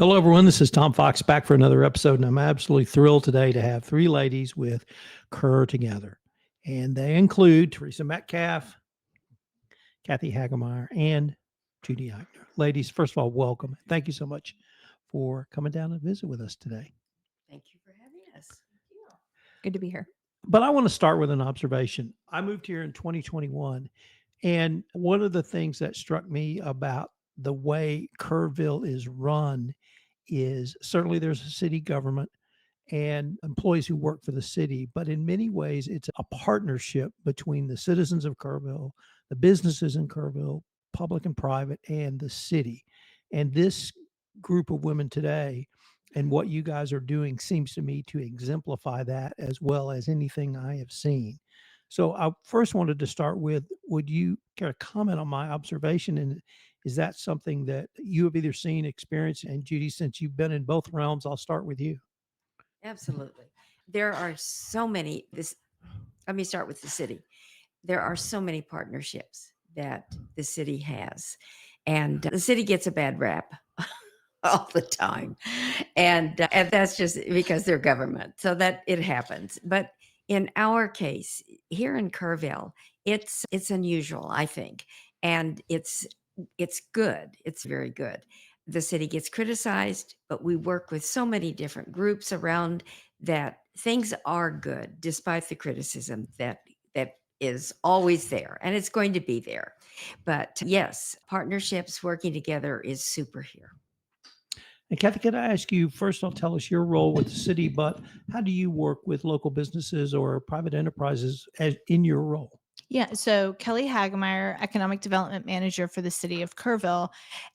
Hello, everyone. This is Tom Fox back for another episode, and I'm absolutely thrilled today to have three ladies with Kerr Together. And they include Theresa Metcalf, Kathy Hagemeier, and Judy Eychner. Ladies, first of all, welcome. Thank you so much for coming down and visit with us today. Thank you for having us. Good to be here. But I want to start with an observation. I moved here in 2021, and one of the things that struck me about the way Kerrville is run is certainly there's a city government and employees who work for the city, but in many ways, it's a partnership between the citizens of Kerrville, the businesses in Kerrville, public and private, and the city. And this group of women today and what you guys are doing seems to me to exemplify that as well as anything I have seen. So I first wanted to start with, would you care to comment on my observation? And is that something that you have either seen, experienced? And Judy, since you've been in both realms, I'll start with you. Absolutely. There are so many, let me start with the city. There are so many partnerships that the city has, and the city gets a bad rap all the time. And that's just because they're government, so that it happens. But in our case, here in Kerrville, it's unusual, I think. And it's good. It's very good. The city gets criticized, but we work with so many different groups around that things are good despite the criticism that is always there, and it's going to be there. But yes, partnerships working together is super here. And Kathy, could I ask you first? I'll tell us your role with the city, but how do you work with local businesses or private enterprises as in your role? Yeah, so Kelly Hagemeier, Economic Development Manager for the city of Kerrville.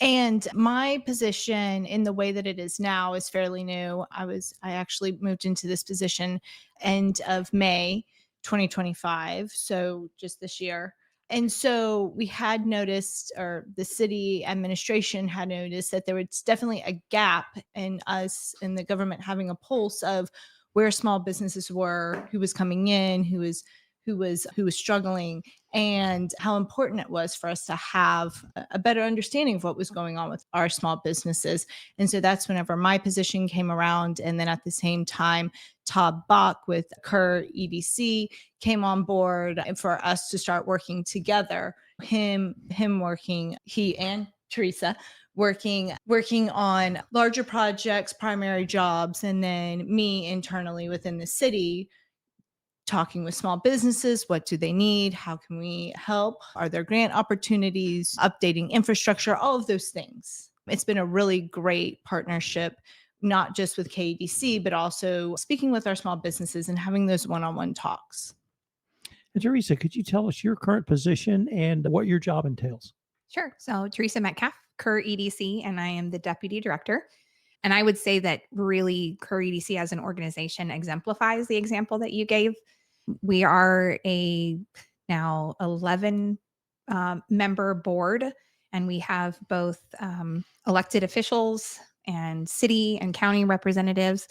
And my position in the way that it is now is fairly new. I actually moved into this position end of May 2025, so just this year. And so we had noticed, or the city administration had noticed, that there was definitely a gap in us in the government having a pulse of where small businesses were, who was coming in, who was struggling, and how important it was for us to have a better understanding of what was going on with our small businesses. And so that's whenever my position came around. And then at the same time, Todd Bach with Kerr EDC came on board for us to start working together. He and Theresa working on larger projects, primary jobs, and then me internally within the city, talking with small businesses. What do they need? How can we help? Are there grant opportunities? Updating infrastructure, all of those things. It's been a really great partnership, not just with KEDC, but also speaking with our small businesses and having those one-on-one talks. And Theresa, could you tell us your current position and what your job entails? Sure. So Theresa Metcalf, Kerr EDC, and I am the Deputy Director. And I would say that really Kerr EDC as an organization exemplifies the example that you gave. We are a now 11 member board, and we have both elected officials and city and county representatives,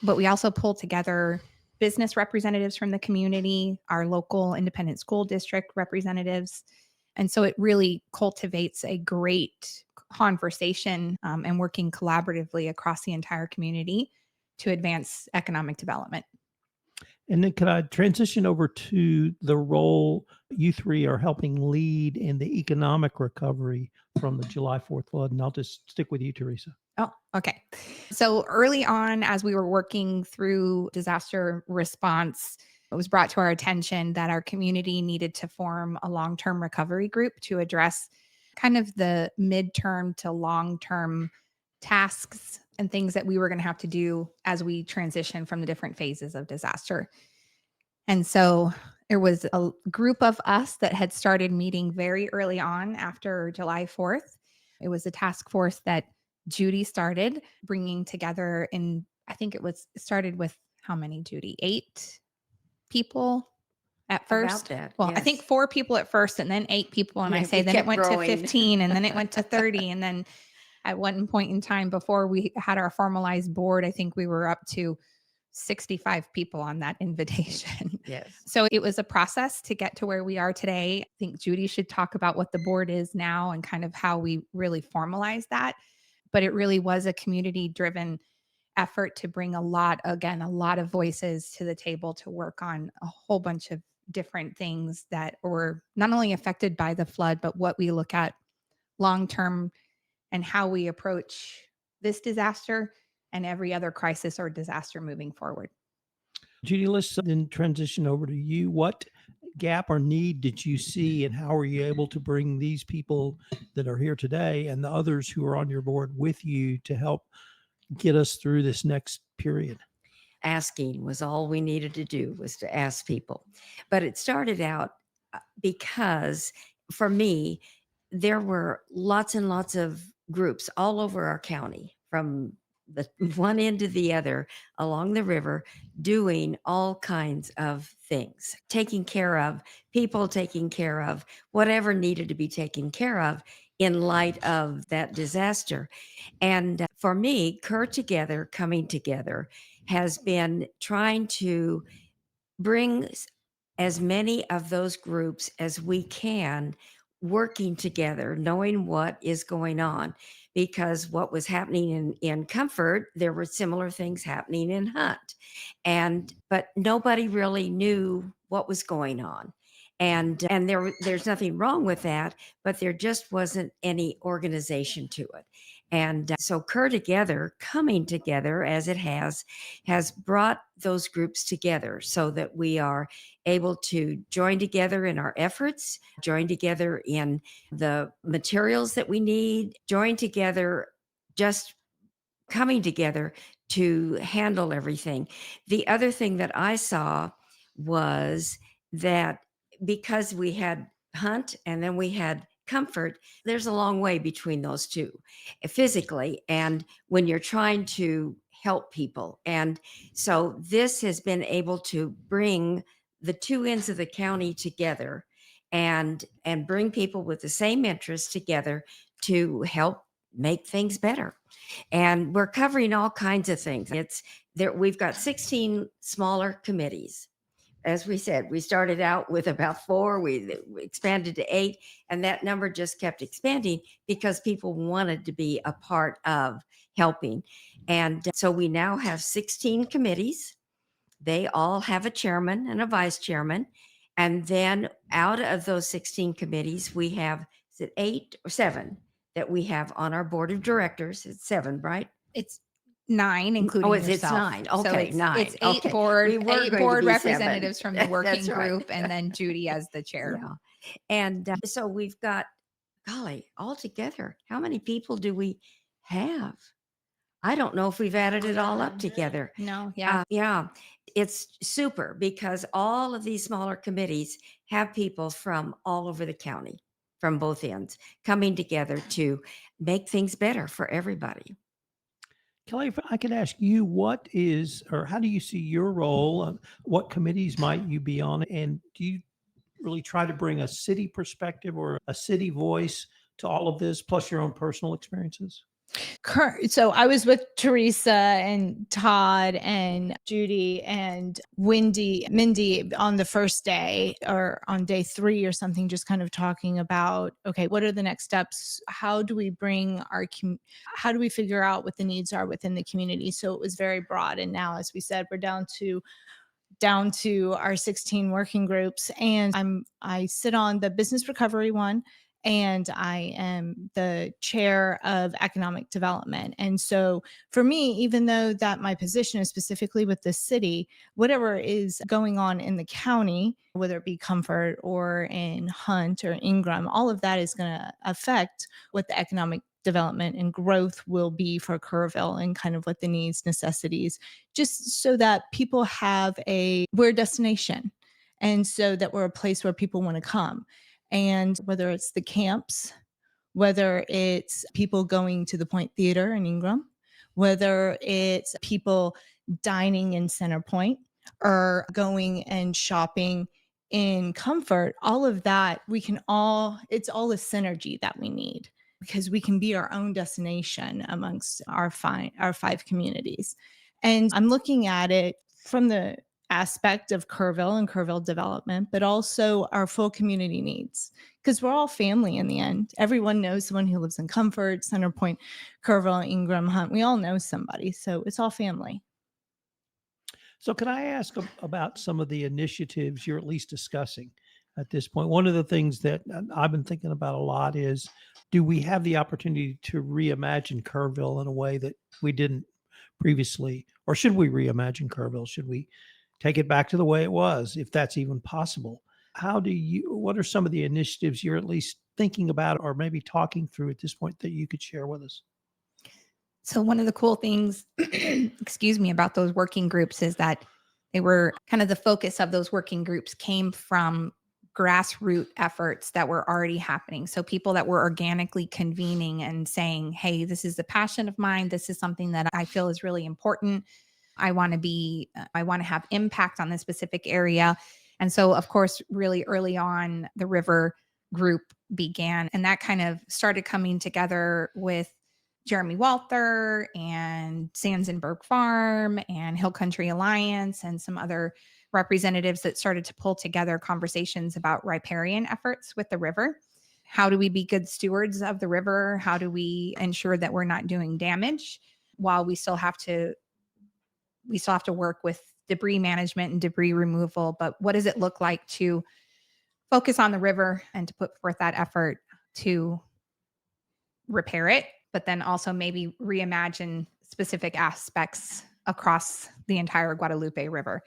but we also pull together business representatives from the community, our local independent school district representatives. And so it really cultivates a great conversation and working collaboratively across the entire community to advance economic development. And then could I transition over to the role you three are helping lead in the economic recovery from the July 4th flood? And I'll just stick with you, Theresa. Oh, okay. So early on, as we were working through disaster response, it was brought to our attention that our community needed to form a long-term recovery group to address kind of the midterm to long-term tasks and things that we were going to have to do as we transition from the different phases of disaster. And so there was a group of us that had started meeting very early on after July 4th. It was a task force that Judy started bringing together, and I think it started with how many, Judy? 8 people at first. About that, Well, yes. I think 4 people at first and then 8 people. And Yeah, I say we then it kept went growing. to 15 and then it went to 30. And then at one point in time before we had our formalized board, I think we were up to 65 people on that invitation. Yes. So it was a process to get to where we are today. I think Judy should talk about what the board is now and kind of how we really formalize that. but it really was a community driven effort to bring a lot of voices to the table to work on a whole bunch of different things that were not only affected by the flood, but what we look at long term and how we approach this disaster and every other crisis or disaster moving forward. Judy, let's then transition over to you. What gap or need did you see, and how are you able to bring these people that are here today and the others who are on your board with you to help get us through this next period? Asking was all we needed to do, was to ask people. But it started out because for me, there were lots and lots of groups all over our county, from the one end to the other along the river, doing all kinds of things, taking care of people, taking care of whatever needed to be taken care of in light of that disaster. And for me, Kerr Together, coming together, has been trying to bring as many of those groups as we can working together, knowing what is going on. Because what was happening in Comfort, there were similar things happening in Hunt. But nobody really knew what was going on. And there's nothing wrong with that, but there just wasn't any organization to it. And so Kerr Together, coming together as it has brought those groups together so that we are able to join together in our efforts, join together in the materials that we need, join together, just coming together to handle everything. The other thing that I saw was that because we had Hunt and then we had Comfort, there's a long way between those two physically. And when you're trying to help people. And so this has been able to bring the two ends of the county together and bring people with the same interests together to help make things better. And we're covering all kinds of things. It's there. We've got 16 smaller committees. As we said, we started out with about 4, we expanded to 8, and that number just kept expanding because people wanted to be a part of helping. And so we now have 16 committees. They all have a chairman and a vice chairman. And then out of those 16 committees, we have, is it 8 or 7 that we have on our board of directors? It's 7, right? It's 9, including Oh, it's yourself. 9. So Okay, 9. It's 8 Okay. board, We were 8 going to board be 7. representatives from the working That's right. group, and then Judy as the chair. Yeah. And so we've got, golly, altogether, how many people do we have? I don't know if we've added it all up together. No, yeah. Yeah, it's super because all of these smaller committees have people from all over the county, from both ends, coming together to make things better for everybody. Kelly, if I could ask you, what is, or how do you see your role? What committees might you be on? And do you really try to bring a city perspective or a city voice to all of this, plus your own personal experiences? So I was with Theresa and Todd and Judy and Mindy on the first day or on day 3 or something, just kind of talking about, okay, what are the next steps? How do we bring how do we figure out what the needs are within the community? So it was very broad. And now, as we said, we're down to our 16 working groups, and I sit on the business recovery one, and I am the chair of economic development. And so for me, even though that my position is specifically with the city, whatever is going on in the county, whether it be Comfort or in Hunt or Ingram, all of that is going to affect what the economic development and growth will be for Kerrville, and kind of what the needs, necessities, just so that people have we're a destination. And so that we're a place where people want to come. And whether it's the camps, whether it's people going to the Point Theater in Ingram, whether it's people dining in Center Point or going and shopping in Comfort, all of that, it's all a synergy that we need, because we can be our own destination amongst our 5 communities. And I'm looking at it from the aspect of Kerrville and Kerrville development, but also our full community needs. because we're all family in the end. Everyone knows someone who lives in Comfort, Center Point, Kerrville, Ingram, Hunt. We all know somebody. So it's all family. So, can I ask about some of the initiatives you're at least discussing at this point? One of the things that I've been thinking about a lot is, do we have the opportunity to reimagine Kerrville in a way that we didn't previously? Or should we reimagine Kerrville? Should we take it back to the way it was, if that's even possible? What are some of the initiatives you're at least thinking about or maybe talking through at this point that you could share with us? So one of the cool things, excuse me, about those working groups is that they were kind of the focus of those working groups came from grassroots efforts that were already happening. So people that were organically convening and saying, hey, this is a passion of mine. This is something that I feel is really important. I want to have impact on this specific area. And so, of course, really early on, the river group began, and that kind of started coming together with Jeremy Walther and Sansenberg Farm and Hill Country Alliance and some other representatives that started to pull together conversations about riparian efforts with the river. How do we be good stewards of the river? How do we ensure that we're not doing damage while we still have to work with debris management and debris removal? But what does it look like to focus on the river and to put forth that effort to repair it, but then also maybe reimagine specific aspects across the entire Guadalupe River?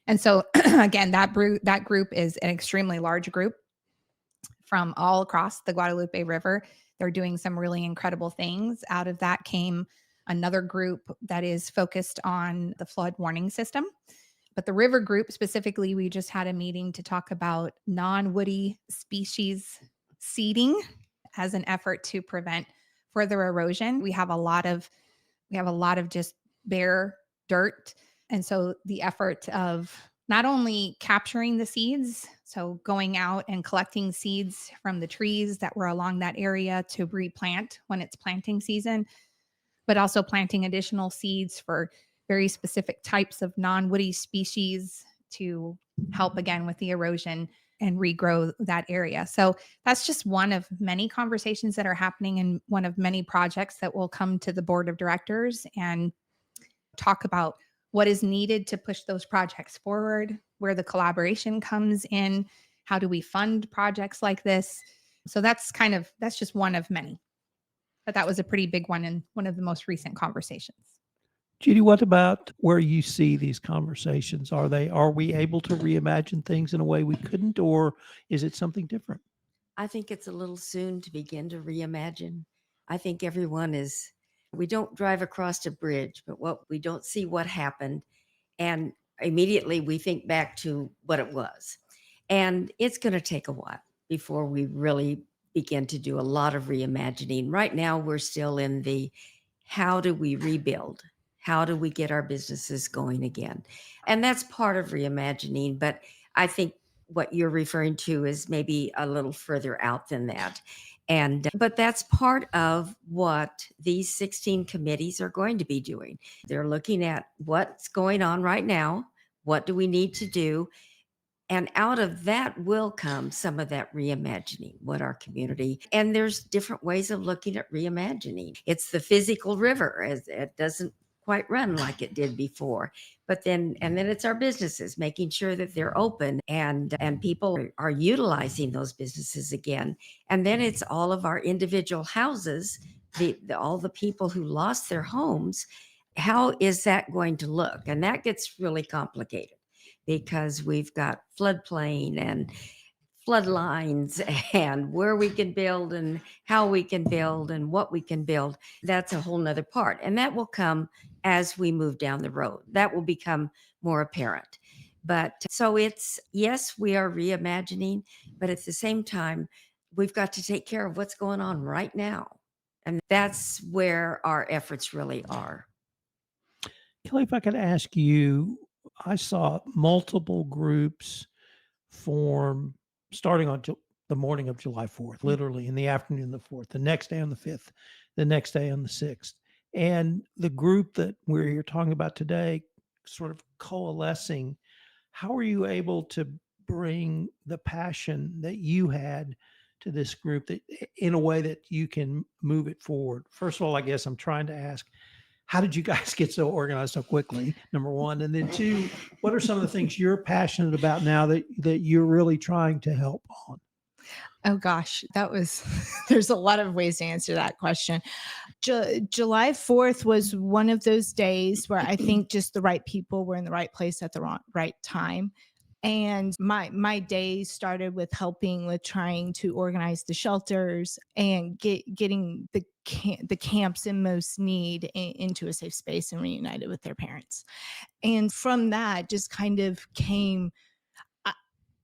And so again, that group is an extremely large group from all across the Guadalupe River. They're doing some really incredible things. Out of that came another group that is focused on the flood warning system. But the river group specifically, we just had a meeting to talk about non-woody species seeding as an effort to prevent further erosion. We have a lot of just bare dirt. And so the effort of not only capturing the seeds, so going out and collecting seeds from the trees that were along that area to replant when it's planting season, but also planting additional seeds for very specific types of non-woody species to help again with the erosion and regrow that area. So that's just one of many conversations that are happening and one of many projects that will come to the board of directors and talk about what is needed to push those projects forward, where the collaboration comes in, how do we fund projects like this? So that's just one of many. But that was a pretty big one in one of the most recent conversations. Judy, what about where you see these conversations? Are we able to reimagine things in a way we couldn't, or is it something different? I think it's a little soon to begin to reimagine. I think we don't drive across a bridge, but we don't see what happened. And immediately we think back to what it was. And it's going to take a while before we really begin to do a lot of reimagining. Right now, we're still in the how do we rebuild? How do we get our businesses going again? And that's part of reimagining. But I think what you're referring to is maybe a little further out than that. But that's part of what these 16 committees are going to be doing. They're looking at what's going on right now. What do we need to do? And out of that will come some of that reimagining what our community, and there's different ways of looking at reimagining. It's the physical river, as it doesn't quite run like it did before. But then it's our businesses, making sure that they're open and people are utilizing those businesses again. And then it's all of our individual houses, all the people who lost their homes. How is that going to look? And that gets really complicated because we've got floodplain and flood lines and where we can build and how we can build and what we can build. That's a whole nother part. And that will come as we move down the road. That will become more apparent. But so yes, we are reimagining, but at the same time, we've got to take care of what's going on right now. And that's where our efforts really are. Kelly, if I could ask you, I saw multiple groups form starting on the morning of July 4th, literally in the afternoon of the 4th, the next day on the 5th, the next day on the 6th. And the group that we're here talking about today, sort of coalescing, how are you able to bring the passion that you had to this group that in a way that you can move it forward? First of all, I guess I'm trying to ask, how did you guys get so organized so quickly? Number one. And then two, what are some of the things you're passionate about now that you're really trying to help on? Oh gosh, that was, there's a lot of ways to answer that question. July 4th was one of those days where I think just the right people were in the right place at the right time. And my day started with helping with trying to organize the shelters and getting the camps in most need into a safe space and reunited with their parents. And from that just kind of came,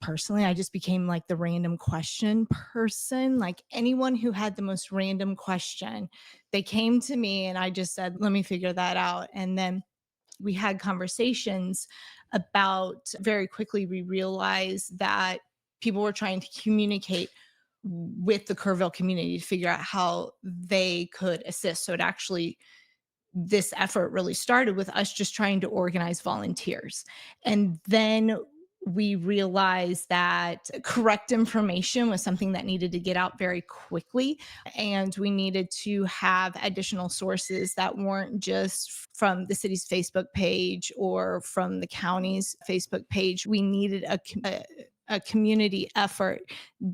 personally, I just became like the random question person. Like anyone who had the most random question, they came to me and I just said, let me figure that out. And then we had conversations about, very quickly, we realized that people were trying to communicate with the Kerrville community to figure out how they could assist. So it actually, this effort really started with us just trying to organize volunteers. And then we realized that correct information was something that needed to get out very quickly. And we needed to have additional sources that weren't just from the city's Facebook page or from the county's Facebook page. We needed a community effort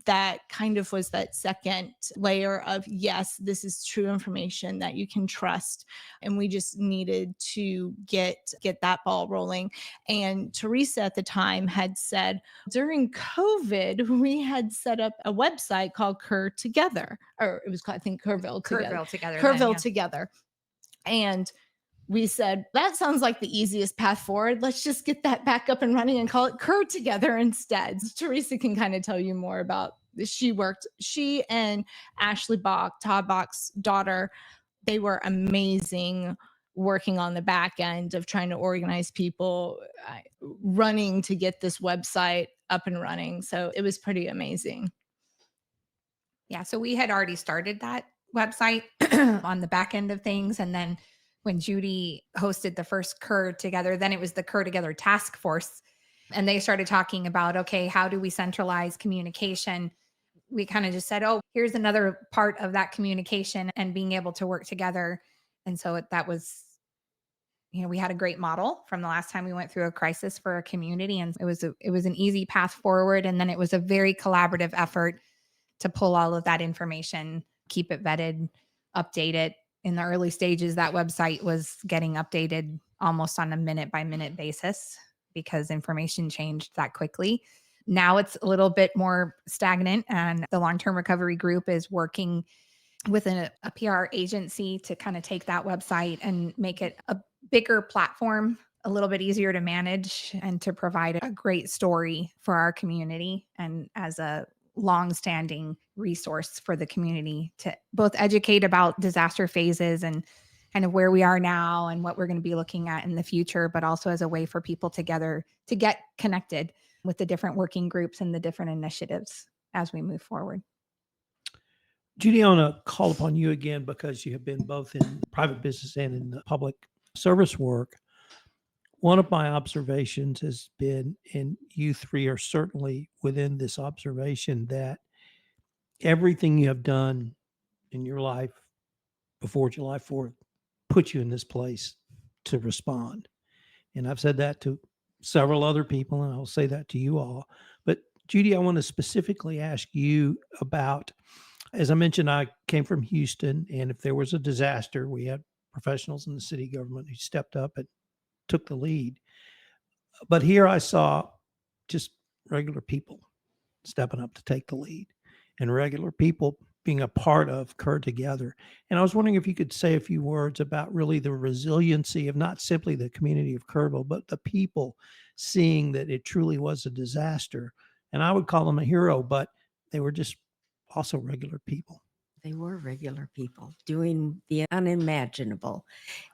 that kind of was that second layer of, yes, this is true information that you can trust. And we just needed to get that ball rolling. And Theresa at the time had said, during COVID, we had set up a website called Kerr Together, or it was called, I think, Kerrville Together. Kerrville Together. Kerrville Together. And we said, that sounds like the easiest path forward. Let's just get that back up and running and call it Kerr Together instead. Theresa can kind of tell you more about this. She and Ashley Bach, Todd Bach's daughter, they were amazing working on the back end of trying to organize people, running to get this website up and running. So it was pretty amazing. Yeah. So we had already started that website on the back end of things. And then when Judy hosted the first Kerr Together, then it was the Kerr Together task force. And they started talking about, okay, how do we centralize communication? We kind of just said, oh, here's another part of that communication and being able to work together. And so that was, we had a great model from the last time we went through a crisis for a community. And it was an easy path forward. And then it was a very collaborative effort to pull all of that information, keep it vetted, update it. In the early stages, that website was getting updated almost on a minute by minute basis because information changed that quickly. Now it's a little bit more stagnant, and the long-term recovery group is working with a PR agency to kind of take that website and make it a bigger platform, a little bit easier to manage, and to provide a great story for our community and as a long-standing resource for the community to both educate about disaster phases and kind of where we are now and what we're going to be looking at in the future, but also as a way for people together to get connected with the different working groups and the different initiatives as we move forward. Judy, I want to call upon you again because you have been both in private business and in the public service work. One of my observations has been, and you three are certainly within this observation, that everything you have done in your life before July 4th put you in this place to respond. And I've said that to several other people, and I'll say that to you all. But Judy, I want to specifically ask you about, as I mentioned, I came from Houston, and if there was a disaster, we had professionals in the city government who stepped up and took the lead. But here I saw just regular people stepping up to take the lead and regular people being a part of Kerr Together. And I was wondering if you could say a few words about really the resiliency of not simply the community of Kerrville, but the people seeing that it truly was a disaster. And I would call them a hero, but they were just also regular people. They were regular people doing the unimaginable.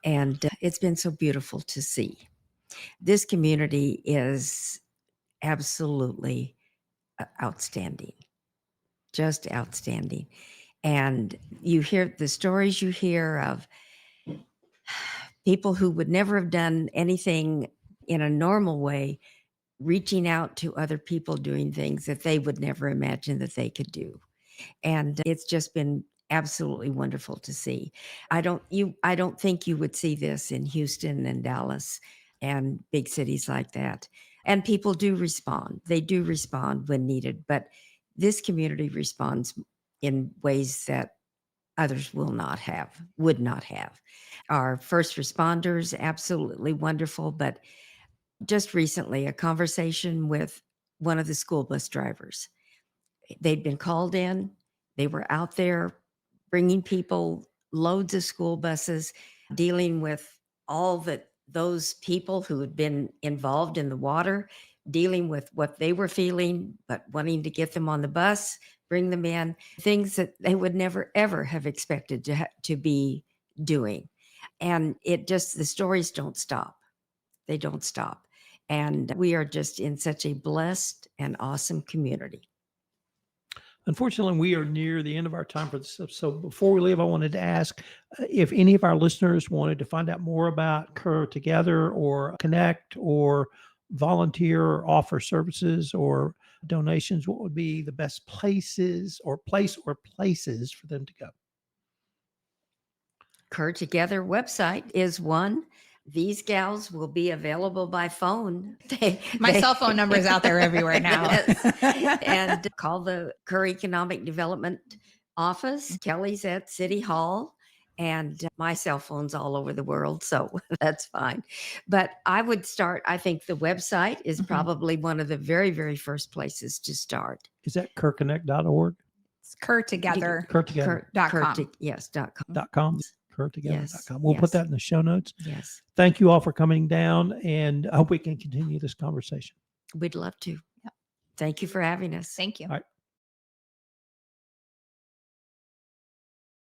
And it's been so beautiful to see. This community is absolutely outstanding, just outstanding. And you hear the stories you hear of people who would never have done anything in a normal way, reaching out to other people doing things that they would never imagine that they could do. And it's just been absolutely wonderful to see. I don't think you would see this in Houston and Dallas and big cities like that. And people do respond. They do respond when needed, but this community responds in ways that others would not have. Our first responders, absolutely wonderful, but just recently a conversation with one of the school bus drivers. They'd been called in. They were out there bringing people loads of school buses, dealing with all that those people who had been involved in the water, dealing with what they were feeling, but wanting to get them on the bus, bring them in, things that they would never, ever have expected to be doing. And the stories don't stop. They don't stop. And we are just in such a blessed and awesome community. Unfortunately, we are near the end of our time for this. So before we leave, I wanted to ask if any of our listeners wanted to find out more about Kerr Together or connect or volunteer or offer services or donations, what would be the best places or places for them to go? Kerr Together website is one. These gals will be available by phone. My cell phone number is out there everywhere now. Yes. And call the Kerr Economic Development Office. Kelly's at City Hall, and my cell phone's all over the world, so that's fine. But I think the website is probably one of the very, very first places to start. Is that kerrconnect.org? It's Kerr Together. Kerr Together. .com. Yes, .com. .com. kerrtogether.com. Yes, We'll put yes. that in the show notes. Yes, Thank you all for coming down, and I hope we can continue this conversation. we'd love to. Yep. Thank you for having us. Thank you. All right.